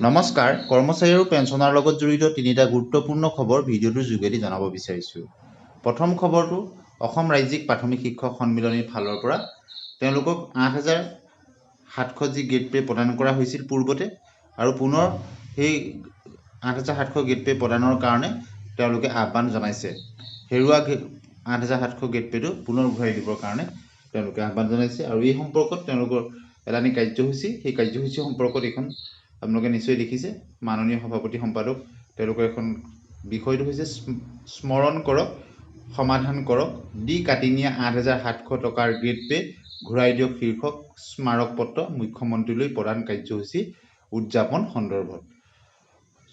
নমস্কাৰ, কৰ্মচাৰী আৰু পেঞ্চনাৰ লগত জড়িত তিনিটা গুৰুত্বপূৰ্ণ খবৰ ভিডিঅ'টোৰ যোগেদি জনাব বিচাৰিছোঁ। প্ৰথম খবৰটো অসম ৰাজ্যিক প্ৰাথমিক শিক্ষক সন্মিলনীৰ ফালৰ পৰা তেওঁলোকক 8,700 যি গেট পে প্ৰদান কৰা হৈছিল পূৰ্বতে, আৰু পুনৰ সেই 8,700 গেট পে প্ৰদানৰ কাৰণে তেওঁলোকে আহ্বান জনাইছে। হেৰুৱা 8,700 গেট পেটো পুনৰ ঘূৰাই দিবৰ কাৰণে তেওঁলোকে আহ্বান জনাইছে। আৰু এই সম্পৰ্কত তেওঁলোকৰ এলানি কাৰ্যসূচী, সেই কাৰ্যসূচী সম্পৰ্কত এখন আপোনালোকে নিশ্চয় দেখিছে। মাননীয় সভাপতি সম্পাদক তেওঁলোকৰ এখন বিষয়টো হৈছে স্মৰণ কৰক, সমাধান কৰক, দি কাটি নিয়া 8,700 টকাৰ গেট পে ঘূৰাই দিয়ক শীৰ্ষক স্মাৰক পত্ৰ মুখ্যমন্ত্ৰীলৈ প্ৰদান কাৰ্যসূচী উদযাপন সন্দৰ্ভত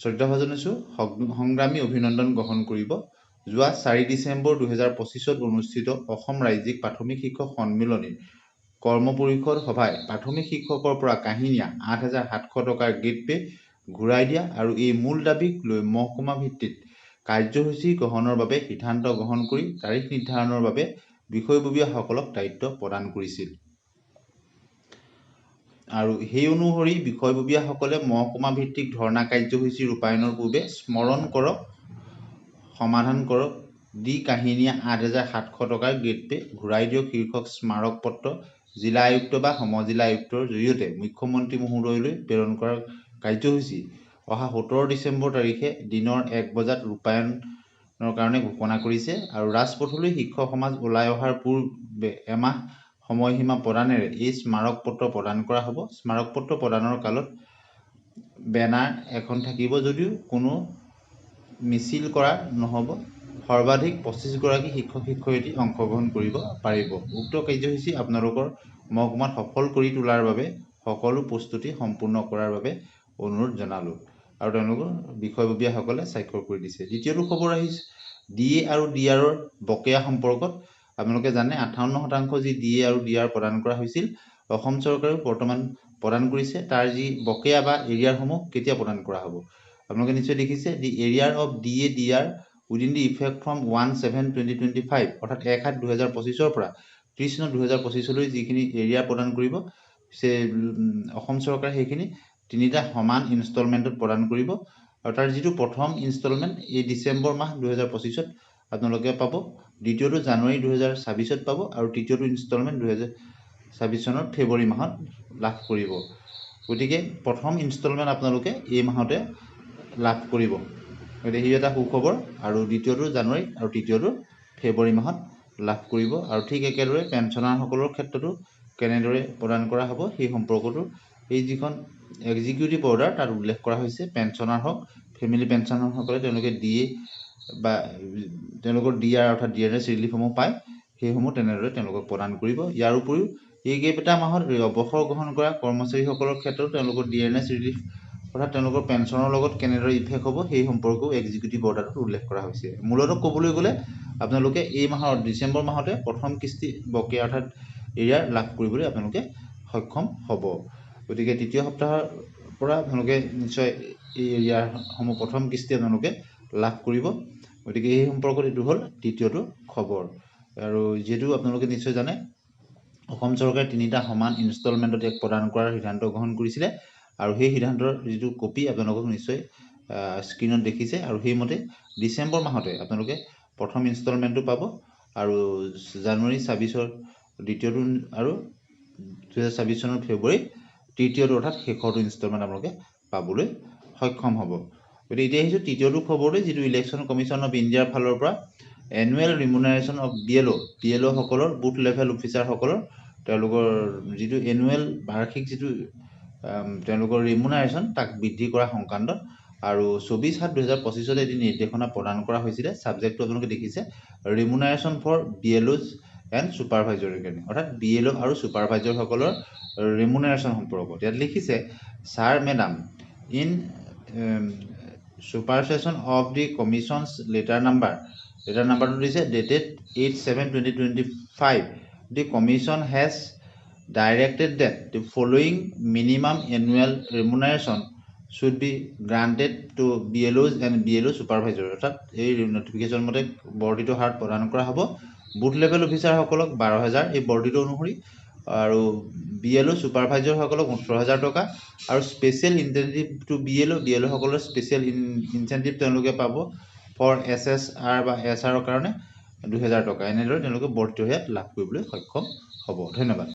শ্ৰদ্ধাভাজন সংগ্ৰামী অভিনন্দন গ্ৰহণ কৰিব। যোৱা 4 ডিচেম্বৰ 2025 অনুষ্ঠিত অসম ৰাজ্যিক প্ৰাথমিক শিক্ষক সন্মিলনীৰ কৰ্ম পৰিষদ সভাই প্ৰাথমিক শিক্ষকৰ পৰা কাঢ়ি নিয়া 8,700 টকাৰ গেট পে ঘূৰাই দিয়া আৰু এই মূল দাবীক লৈ মহকুমা ভিত্তিত কাৰ্যসূচী গ্ৰহণৰ বাবে সিদ্ধান্ত গ্ৰহণ কৰি তাৰিখ নিৰ্ধাৰণৰ বাবে বিষয়ববীয়াসকলক দায়িত্ব প্ৰদান কৰিছিল। আৰু সেই অনুসৰি বিষয়ববীয়াসকলে মহকুমা ভিত্তিক ধৰ্ণা কাৰ্যসূচী ৰূপায়ণৰ পূৰ্বে স্মৰণ কৰক, সমাধান কৰক, দি কাঢ়ি নিয়া 8,700 টকাৰ গেট পে ঘূৰাই দিয়ক শীৰ্ষক স্মাৰক পত্ৰ জিলা আয়ুক্ত বা সমজিলা আয়ুক্তৰ জৰিয়তে মুখ্যমন্ত্ৰী মহোদয়লৈ প্ৰেৰণ কৰাৰ কাৰ্যসূচী অহা 17 ডিচেম্বৰ তাৰিখে দিনৰ 1 বজাত ৰূপায়ণৰ কাৰণে ঘোষণা কৰিছে। আৰু ৰাজপথলৈ শিক্ষক সমাজ ওলাই অহাৰ পূৰ্বে এমাহ সময়সীমা প্ৰদানেৰে এই স্মাৰক পত্ৰ প্ৰদান কৰা হ'ব। স্মাৰক পত্ৰ প্ৰদানৰ কালত বেনাৰ এখন থাকিব যদিও কোনো মিছিল কৰা নহ'ব। সৰ্বাধিক 25 গৰাকী শিক্ষক শিক্ষয়িত্ৰী অংশগ্ৰহণ কৰিব পাৰিব। উক্ত কাৰ্যসূচী আপোনালোকৰ মহকুমাত সফল কৰি তোলাৰ বাবে সকলো প্ৰস্তুতি সম্পূৰ্ণ কৰাৰ বাবে অনুৰোধ জনালোঁ। আৰু তেওঁলোকৰ বিষয়ববীয়াসকলে স্বাক্ষৰ কৰি দিছে। দ্বিতীয়টো খবৰ আহিছে DA আৰু DR বকেয়া সম্পৰ্কত। আপোনালোকে জানে 58% যি DA আৰু DR প্ৰদান কৰা হৈছিল, অসম চৰকাৰেও বৰ্তমান প্ৰদান কৰিছে। তাৰ যি বকেয়া বা এৰিয়াৰসমূহ কেতিয়া প্ৰদান কৰা হ'ব আপোনালোকে নিশ্চয় দেখিছে। দি এৰিয়াৰ of DA DR within the effect from 1/7/2025 অৰ্থাৎ 1/7/2025 পৰা 30/9/2025 যিখিনি এৰিয়া প্ৰদান কৰিব, অসম চৰকাৰে সেইখিনি তিনিটা সমান ইনষ্টলমেণ্টত প্ৰদান কৰিব। আৰু তাৰ যিটো প্ৰথম ইনষ্টলমেণ্ট এই ডিচেম্বৰ মাহ 2025 আপোনালোকে পাব, দ্বিতীয়টো জানুৱাৰী 2026 পাব, আৰু তৃতীয়টো ইনষ্টলমেণ্ট 2026 চনৰ ফেব্ৰুৱাৰী মাহত লাভ কৰিব। গতিকে প্ৰথম ইনষ্টলমেণ্ট আপোনালোকে এই মাহতে লাভ কৰিব। গতিকে সি এটা সুখবৰ। আৰু দ্বিতীয়টো জানুৱাৰী আৰু তৃতীয়টো ফেব্ৰুৱাৰী মাহত লাভ কৰিব। আৰু ঠিক একেদৰে পেঞ্চনাৰসকলৰ ক্ষেত্ৰতো কেনেদৰে প্ৰদান কৰা হ'ব সেই সম্পৰ্কতো এই যিখন এক্সিকিউটিভ অৰ্ডাৰ তাত উল্লেখ কৰা হৈছে। পেঞ্চনাৰ হওক, ফেমিলি পেঞ্চনাৰসকলে তেওঁলোকে DA বা তেওঁলোকৰ DR অৰ্থাৎ DNS ৰিলিফসমূহ পায়, সেইসমূহ তেনেদৰে তেওঁলোকক প্ৰদান কৰিব। ইয়াৰ উপৰিও এইকেইটা মাহত অৱসৰ গ্ৰহণ কৰা কৰ্মচাৰীসকলৰ ক্ষেত্ৰত তেওঁলোকৰ DNS ৰিলিফ অৰ্থাৎ তেওঁলোকৰ পেঞ্চনৰ লগত কেনেদৰে ইফেক্ট হ'ব সেই সম্পৰ্কেও এক্সিকিউটিভ অৰ্ডাৰত উল্লেখ কৰা হৈছে। মূলতঃ ক'বলৈ গ'লে আপোনালোকে এই মাহৰ ডিচেম্বৰ মাহতে প্ৰথম কিস্তি বকেয়া অৰ্থাৎ এৰিয়াৰ লাভ কৰিবলৈ আপোনালোকে সক্ষম হ'ব। গতিকে তৃতীয় সপ্তাহৰ পৰা আপোনালোকে নিশ্চয় এই এৰিয়াসমূহ প্ৰথম কিস্তি আপোনালোকে লাভ কৰিব। গতিকে এই সম্পৰ্কত এইটো হ'ল দ্বিতীয়টো খবৰ। আৰু যিহেতু আপোনালোকে নিশ্চয় জানে অসম চৰকাৰে তিনিটা সমান ইনষ্টলমেণ্টত এক প্ৰদান কৰাৰ সিদ্ধান্ত গ্ৰহণ কৰিছিলে। আৰু সেই সিদ্ধান্তৰ যিটো কপি আপোনালোকক নিশ্চয় স্ক্ৰীণত দেখিছে। আৰু সেইমতে ডিচেম্বৰ মাহতে আপোনালোকে প্ৰথম ইনষ্টলমেণ্টটো পাব, আৰু জানুৱাৰী 26 দ্বিতীয়টো, আৰু 2026 চনৰ ফেব্ৰুৱাৰী তৃতীয়টো অৰ্থাৎ শেষৰটো ইনষ্টলমেণ্ট আপোনালোকে পাবলৈ সক্ষম হ'ব। গতিকে এতিয়া আহিছোঁ তৃতীয়টো খবৰলৈ, যিটো ইলেকশ্যন কমিশ্যন অফ ইণ্ডিয়াৰ ফালৰ পৰা এনুৱেল ৰিমুনাৰেশ্যন অফ BLO সকলৰ বুথ লেভেল অফিচাৰসকলৰ তেওঁলোকৰ যিটো এনুৱেল বাৰ্ষিক যিটো তেওঁলোকৰ ৰিমুনাৰেশ্যন তাক বৃদ্ধি কৰা সংক্ৰান্তত। আৰু 24/7/2025 এটি নিৰ্দেশনা প্ৰদান কৰা হৈছিলে। ছাবজেক্টটো আপোনালোকে দেখিছে, ৰিমুনাৰেশ্যন ফৰ BLOs এণ্ড ছুপাৰভাইজৰৰ কাৰণে, অৰ্থাৎ BLO আৰু ছুপাৰভাইজৰসকলৰ ৰিমুনাৰেশ্যন সম্পৰ্কত। ইয়াত লিখিছে, sir madam, in supersession of the commission's letter নাম্বাৰটো দিছে dated 8/7/2025, the commission has directed that the following minimum annual remuneration should be granted to BLOs and BLO supervisors। অৰ্থাৎ এই নটিফিকেশ্যন মতে বৰ্ধিত হাৰত প্ৰদান কৰা হ'ব। বুথ লেভেল অফিচাৰসকলক 12,000 এই বৰ্ধিত অনুসৰি, আৰু BLO ছুপাৰভাইজাৰসকলক 18,000 টকা আৰু স্পেচিয়েল ইনচেণ্টিভ টু BLO সকলৰ স্পেচিয়েল ইনচেণ্টিভ তেওঁলোকে পাব ফৰ SSR বা SR কাৰণে 2,000 টকা। এনেদৰে তেওঁলোকে বৰ্তি লাভ কৰিবলৈ সক্ষম হ'ব। ধন্যবাদ।